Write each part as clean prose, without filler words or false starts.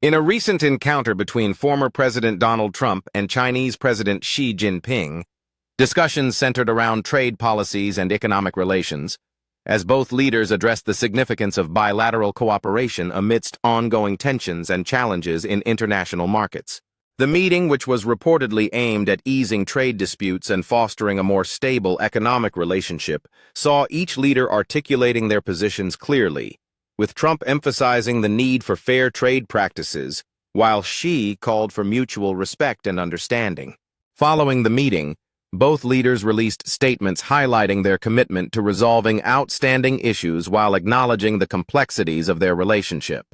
In a recent encounter between former President Donald Trump and Chinese President Xi Jinping, discussions centered around trade policies and economic relations, as both leaders addressed the significance of bilateral cooperation amidst ongoing tensions and challenges in international markets. The meeting, which was reportedly aimed at easing trade disputes and fostering a more stable economic relationship, saw each leader articulating their positions clearly, with Trump emphasizing the need for fair trade practices, while Xi called for mutual respect and understanding. Following the meeting, both leaders released statements highlighting their commitment to resolving outstanding issues while acknowledging the complexities of their relationship,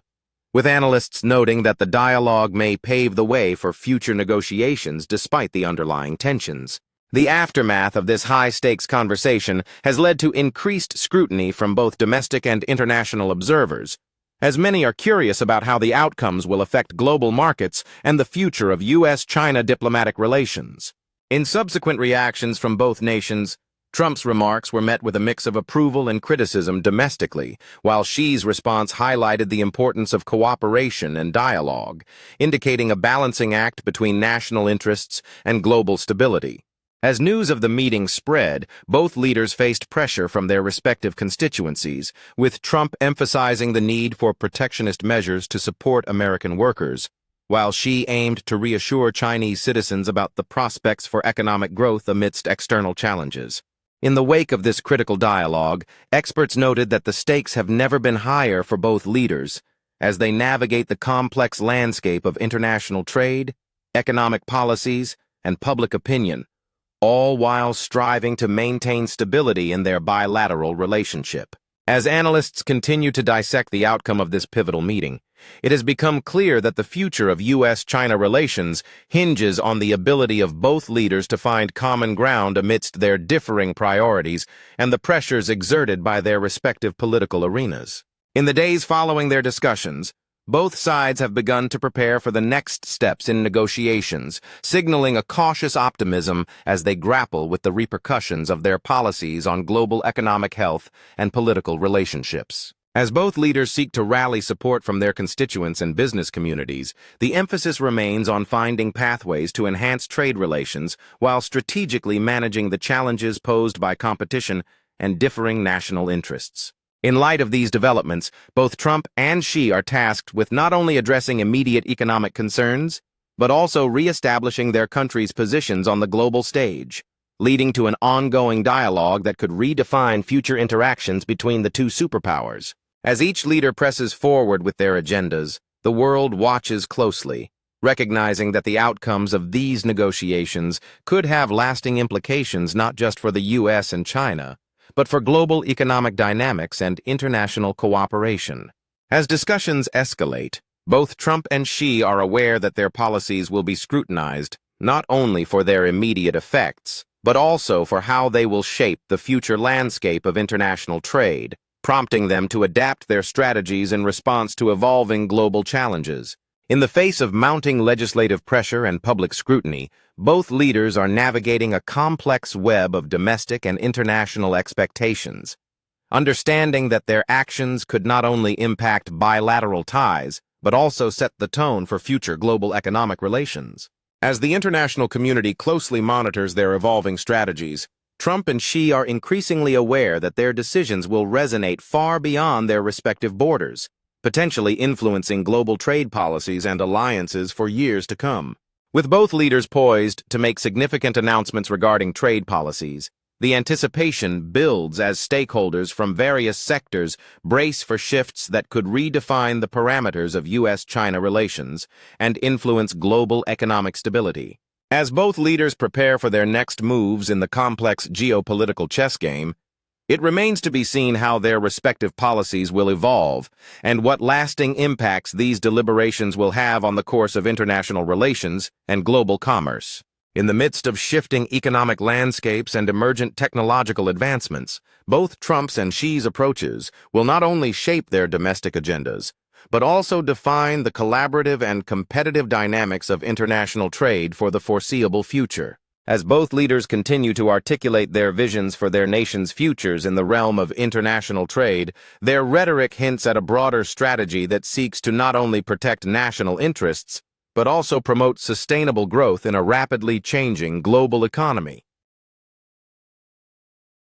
with analysts noting that the dialogue may pave the way for future negotiations despite the underlying tensions. The aftermath of this high-stakes conversation has led to increased scrutiny from both domestic and international observers, as many are curious about how the outcomes will affect global markets and the future of U.S.-China diplomatic relations. In subsequent reactions from both nations, Trump's remarks were met with a mix of approval and criticism domestically, while Xi's response highlighted the importance of cooperation and dialogue, indicating a balancing act between national interests and global stability. As news of the meeting spread, both leaders faced pressure from their respective constituencies, with Trump emphasizing the need for protectionist measures to support American workers, while Xi aimed to reassure Chinese citizens about the prospects for economic growth amidst external challenges. In the wake of this critical dialogue, experts noted that the stakes have never been higher for both leaders as they navigate the complex landscape of international trade, economic policies, and public opinion, all while striving to maintain stability in their bilateral relationship. As analysts continue to dissect the outcome of this pivotal meeting, it has become clear that the future of U.S.-China relations hinges on the ability of both leaders to find common ground amidst their differing priorities and the pressures exerted by their respective political arenas. In the days following their discussions, both sides have begun to prepare for the next steps in negotiations, signaling a cautious optimism as they grapple with the repercussions of their policies on global economic health and political relationships. As both leaders seek to rally support from their constituents and business communities, the emphasis remains on finding pathways to enhance trade relations while strategically managing the challenges posed by competition and differing national interests. In light of these developments, both Trump and Xi are tasked with not only addressing immediate economic concerns, but also re-establishing their countries' positions on the global stage, leading to an ongoing dialogue that could redefine future interactions between the two superpowers. As each leader presses forward with their agendas, the world watches closely, recognizing that the outcomes of these negotiations could have lasting implications not just for the U.S. and China, but for global economic dynamics and international cooperation. As discussions escalate, both Trump and Xi are aware that their policies will be scrutinized not only for their immediate effects, but also for how they will shape the future landscape of international trade, prompting them to adapt their strategies in response to evolving global challenges. In the face of mounting legislative pressure and public scrutiny, both leaders are navigating a complex web of domestic and international expectations, understanding that their actions could not only impact bilateral ties, but also set the tone for future global economic relations. As the international community closely monitors their evolving strategies, Trump and Xi are increasingly aware that their decisions will resonate far beyond their respective borders, potentially influencing global trade policies and alliances for years to come. With both leaders poised to make significant announcements regarding trade policies, the anticipation builds as stakeholders from various sectors brace for shifts that could redefine the parameters of U.S.-China relations and influence global economic stability. As both leaders prepare for their next moves in the complex geopolitical chess game, it remains to be seen how their respective policies will evolve and what lasting impacts these deliberations will have on the course of international relations and global commerce. In the midst of shifting economic landscapes and emergent technological advancements, both Trump's and Xi's approaches will not only shape their domestic agendas, but also define the collaborative and competitive dynamics of international trade for the foreseeable future. As both leaders continue to articulate their visions for their nation's futures in the realm of international trade, their rhetoric hints at a broader strategy that seeks to not only protect national interests, but also promote sustainable growth in a rapidly changing global economy.